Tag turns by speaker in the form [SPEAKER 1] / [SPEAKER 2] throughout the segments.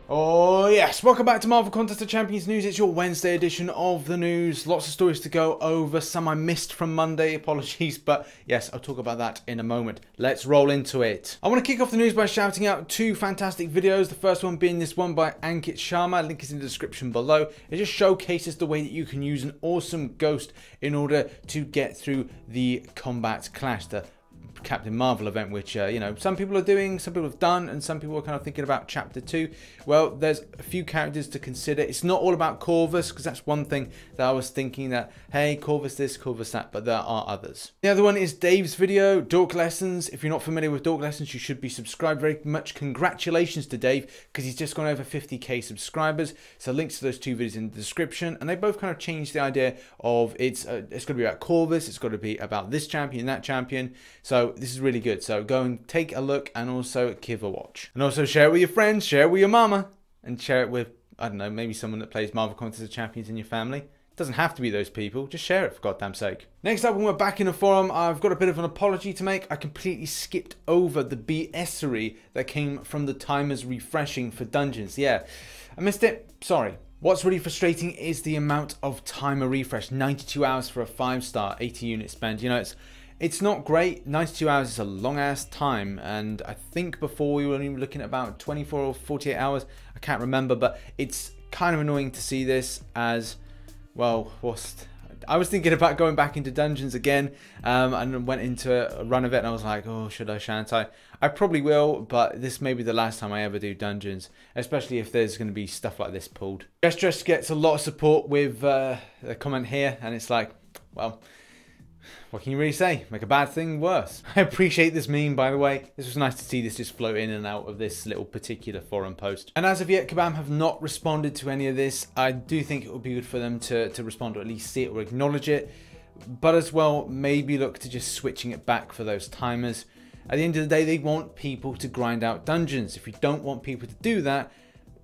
[SPEAKER 1] Oh yes, welcome back to Marvel Contest of Champions News. It's your Wednesday edition of the news. Lots of stories to go over, some I missed from Monday, apologies, but yes, I'll talk about that in a moment. Let's roll into it. I want to kick off the news by shouting out two fantastic videos. The first one being this one by Ankit Sharma, link is in the description below. It just showcases the way that you can use an awesome ghost in order to get through the Combat Clash, the Captain Marvel event, which you know, some people are doing, some people have done, and some people are kind of thinking about chapter 2. Well, there's a few characters to consider. It's not all about Corvus, because that's one thing that I was thinking, that hey, Corvus this, Corvus that, but there are others. The other one is Dave's video, Dork Lessons. If you're not familiar with Dork Lessons, you should be subscribed. Very much congratulations to Dave, because he's just gone over 50k subscribers. So links to those two videos in the description, and they both kind of changed the idea of it's going to be about Corvus, it's got to be about this champion, that champion. So this is really good. So go and take a look and also give a watch. And also share it with your friends, share it with your mama, and share it with, I don't know, maybe someone that plays Marvel Contest of Champions in your family. It doesn't have to be those people. Just share it, for God's sake. Next up, when we're back in the forum, I've got a bit of an apology to make. I completely skipped over the BSery that came from the timers refreshing for dungeons. Yeah, I missed it. Sorry. What's really frustrating is the amount of timer refresh. 92 hours for a 5-star, 80 unit spend. You know, it's not great. 92 hours is a long ass time, and I think before we were only looking at about 24 or 48 hours. I can't remember, but it's kind of annoying to see this as well. I was thinking about going back into dungeons again, and went into a run of it, and I was like, oh, should I, shan't I? I probably will, but this may be the last time I ever do dungeons, especially if there's going to be stuff like this pulled. Just gets a lot of support with the comment here, and it's like, well, what can you really say? Make a bad thing worse. I appreciate this meme, by the way. This was nice to see this just float in and out of this little particular forum post. And as of yet, Kabam have not responded to any of this. I do think it would be good for them to respond, or at least see it or acknowledge it. But as well, maybe look to just switching it back for those timers. At the end of the day, they want people to grind out dungeons. If you don't want people to do that,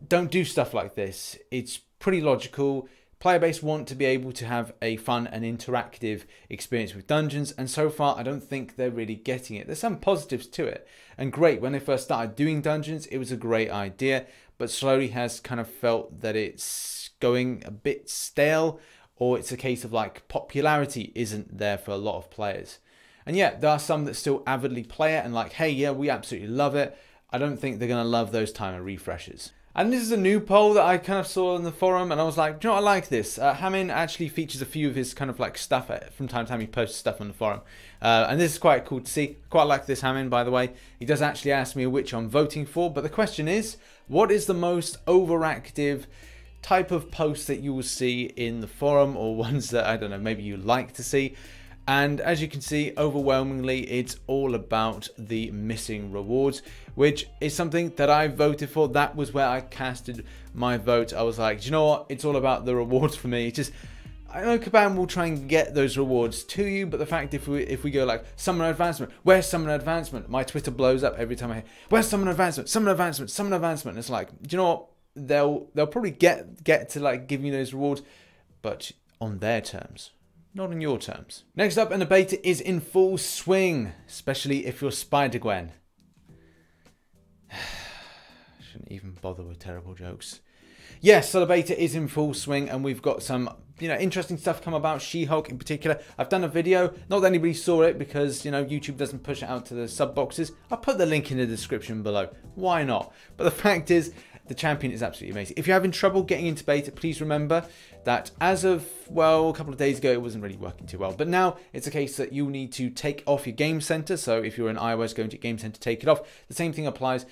[SPEAKER 1] don't do stuff like this. It's pretty logical. Player base want to be able to have a fun and interactive experience with dungeons, and so far I don't think they're really getting it. There's some positives to it, and great, when they first started doing dungeons it was a great idea, but slowly has kind of felt that it's going a bit stale, or it's a case of like popularity isn't there for a lot of players. And yeah, there are some that still avidly play it and like, hey, yeah, we absolutely love it. I don't think they're going to love those timer refreshes. And this is a new poll that I kind of saw in the forum, and I was like, do you know what, I like this. Hamin actually features a few of his kind of like stuff from time to time. He posts stuff on the forum, and this is quite cool to see. Quite like this Hamin, by the way. He does actually ask me which I'm voting for, but the question is, what is the most overactive type of post that you will see in the forum, or ones that, I don't know, maybe you like to see? And as you can see, overwhelmingly, it's all about the missing rewards, which is something that I voted for. That was where I casted my vote. I was like, do you know what? It's all about the rewards for me. It's just, I know Kabam will try and get those rewards to you, but the fact if we go like, summon advancement, where's summon advancement? My Twitter blows up every time I hear, where's summon advancement, summon advancement, summon advancement. And it's like, do you know what? They'll probably get to like give you those rewards, but on their terms. Not on your terms. Next up, and the beta is in full swing, especially if you're Spidergwen. Shouldn't even bother with terrible jokes. Yes, so the beta is in full swing, and we've got some, you know, interesting stuff come about. She-Hulk in particular. I've done a video. Not that anybody saw it because, you know, YouTube doesn't push it out to the sub boxes. I'll put the link in the description below. Why not? But the fact is, the champion is absolutely amazing. If you're having trouble getting into beta, please remember that as of, well, a couple of days ago, it wasn't really working too well. But now it's a case that you need to take off your game center. So if you're an iOS going to your game center, take it off. The same thing applies,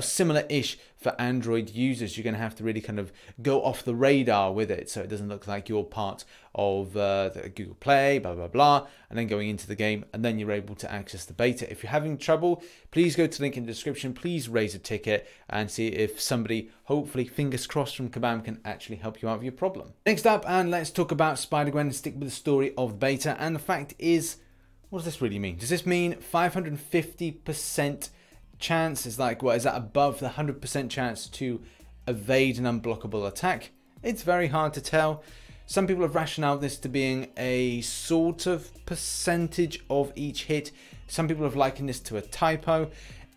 [SPEAKER 1] similar-ish for Android users. You're going to have to really kind of go off the radar with it, so it doesn't look like you're part of the Google Play, blah, blah, blah, and then going into the game, and then you're able to access the beta. If you're having trouble, please go to the link in the description. Please raise a ticket and see if somebody, hopefully, fingers crossed from Kabam, can actually help you out with your problem. Next up, and let's talk about Spidergwen and stick with the story of the beta. And the fact is, what does this really mean? Does this mean 550% chance? Is like, what is that, above the 100% chance to evade an unblockable attack? It's very hard to tell. Some people have rationalized this to being a sort of percentage of each hit. Some people have likened this to a typo.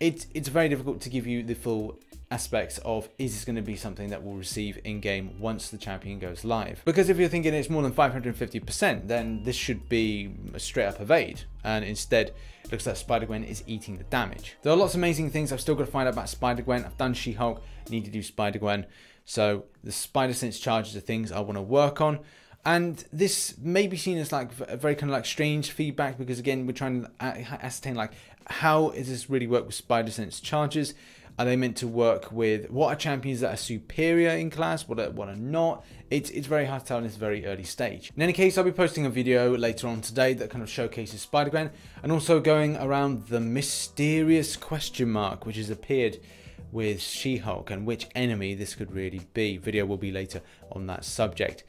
[SPEAKER 1] it's very difficult to give you the full aspects of, is this going to be something that we'll receive in game once the champion goes live? Because if you're thinking it's more than 550%, then this should be a straight up evade, and instead it looks like Spidergwen is eating the damage. There are lots of amazing things I've still got to find out about Spidergwen. I've done She-Hulk, need to do Spidergwen, so the spider sense charges are things I want to work on. And this may be seen as like a very kind of like strange feedback, because again, we're trying to ascertain like, how does this really work with spider sense charges? Are they meant to work with, what are champions that are superior in class, what are not? It's very hard to tell in this very early stage. In any case, I'll be posting a video later on today that kind of showcases Spidergwen, and also going around the mysterious question mark which has appeared with She-Hulk and which enemy this could really be. Video will be later on that subject.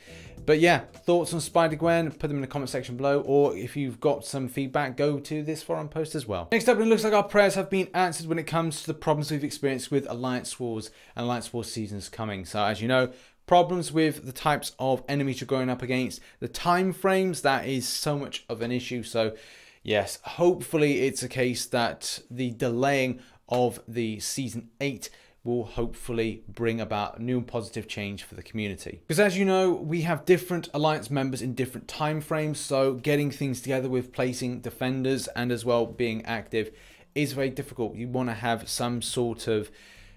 [SPEAKER 1] But yeah, thoughts on Spidergwen, put them in the comment section below, or if you've got some feedback, go to this forum post as well. Next up, it looks like our prayers have been answered when it comes to the problems we've experienced with Alliance Wars and Alliance Wars seasons coming. So as you know, problems with the types of enemies you're going up against, the time frames, that is so much of an issue. So yes, hopefully it's a case that the delaying of the Season 8 will hopefully bring about new and positive change for the community. Because as you know, we have different Alliance members in different time frames, so getting things together with placing defenders and as well being active is very difficult. You want to have some sort of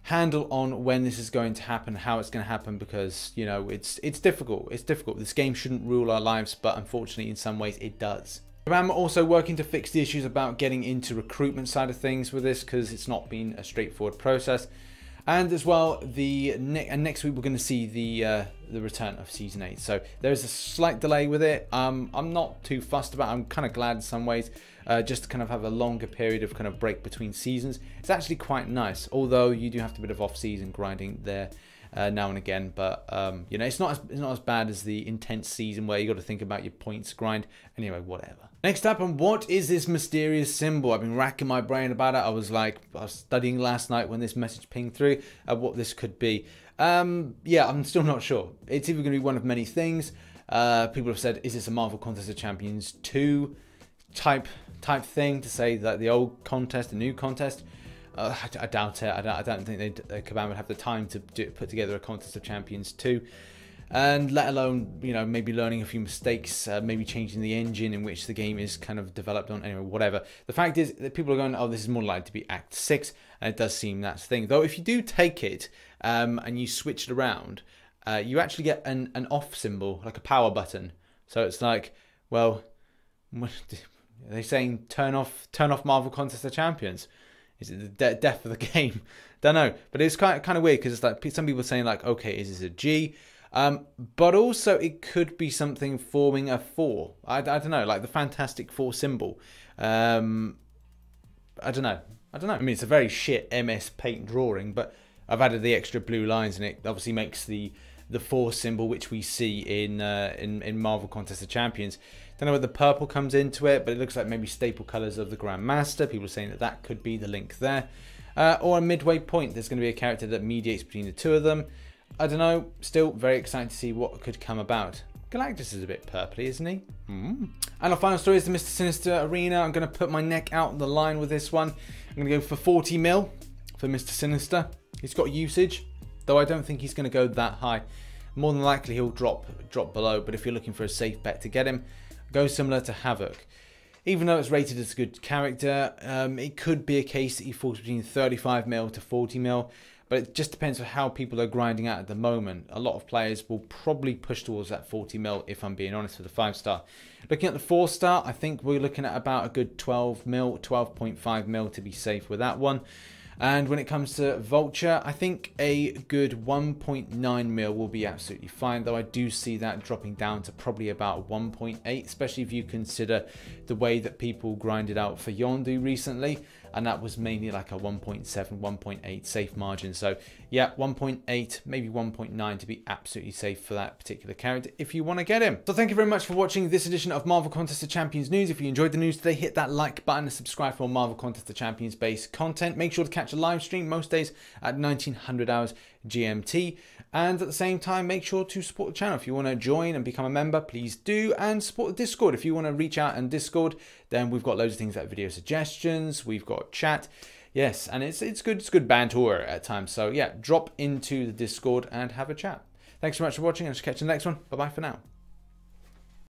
[SPEAKER 1] handle on when this is going to happen, how it's going to happen, because you know it's difficult. It's difficult. This game shouldn't rule our lives, but unfortunately in some ways it does. I'm also working to fix the issues about getting into recruitment side of things with this, because it's not been a straightforward process. And as well, next week we're going to see the return of Season 8. So there's a slight delay with it. I'm not too fussed about it. I'm kind of glad in some ways, just to kind of have a longer period of kind of break between seasons. It's actually quite nice, although you do have to do a bit of off-season grinding there now and again. But you know, it's not as bad as the intense season where you got to think about your points grind. Anyway, whatever. Next up, and what is this mysterious symbol? I've been racking my brain about it. I was studying last night when this message pinged through what this could be. Yeah, I'm still not sure. It's either going to be one of many things. People have said, is this a Marvel Contest of Champions 2 type thing, to say that the old contest, the new contest? I doubt it. I don't think Kabam would have the time to put together a Contest of Champions 2. And let alone, you know, maybe learning a few mistakes, maybe changing the engine in which the game is kind of developed on. Anyway, whatever. The fact is that people are going, oh, this is more likely to be Act 6, and it does seem that's the thing. Though if you do take it and you switch it around, you actually get an off symbol, like a power button. So it's like, well, are they saying turn off Marvel Contest of Champions? Is it the death of the game? Don't know. But it's kind of weird, because it's like some people are saying like, okay, is this a G? But also it could be something forming a 4. I don't know, like the Fantastic Four symbol. I don't know. I mean, it's a very shit MS Paint drawing, but I've added the extra blue lines, and it obviously makes the 4 symbol, which we see in Marvel Contest of Champions. Don't know where the purple comes into it, but it looks like maybe staple colors of the Grandmaster. People are saying that that could be the link there. Or a midway point, there's going to be a character that mediates between the two of them. I don't know, still very excited to see what could come about. Galactus is a bit purpley, isn't he? And our final story is the Mr. Sinister Arena. I'm going to put my neck out on the line with this one. I'm going to go for 40 mil for Mr. Sinister. He's got usage, though I don't think he's going to go that high. More than likely he'll drop below, but if you're looking for a safe bet to get him, go similar to Havoc. Even though it's rated as a good character, it could be a case that he falls between 35 mil to 40 mil. But it just depends on how people are grinding out at the moment. A lot of players will probably push towards that 40 mil, if I'm being honest, for the 5-star. Looking at the 4-star, I think we're looking at about a good 12 mil, 12.5 mil to be safe with that one. And when it comes to Vulture, I think a good 1.9 mil will be absolutely fine, though I do see that dropping down to probably about 1.8, especially if you consider the way that people grinded out for Yondu recently, and that was mainly like a 1.7, 1.8 safe margin. So yeah, 1.8, maybe 1.9 to be absolutely safe for that particular character if you want to get him. So thank you very much for watching this edition of Marvel Contest of Champions news. If you enjoyed the news today, hit that like button and subscribe for more Marvel Contest of Champions based content. Make sure to catch a live stream most days at 1900 hours GMT, and at the same time make sure to support the channel. If you want to join and become a member, please do, and support the Discord. If you want to reach out and Discord, then we've got loads of things like video suggestions, we've got chat. Yes, and it's good banter at times. So yeah, drop into the Discord and have a chat. Thanks so much for watching, and I'll catch you in the next one. Bye bye for now.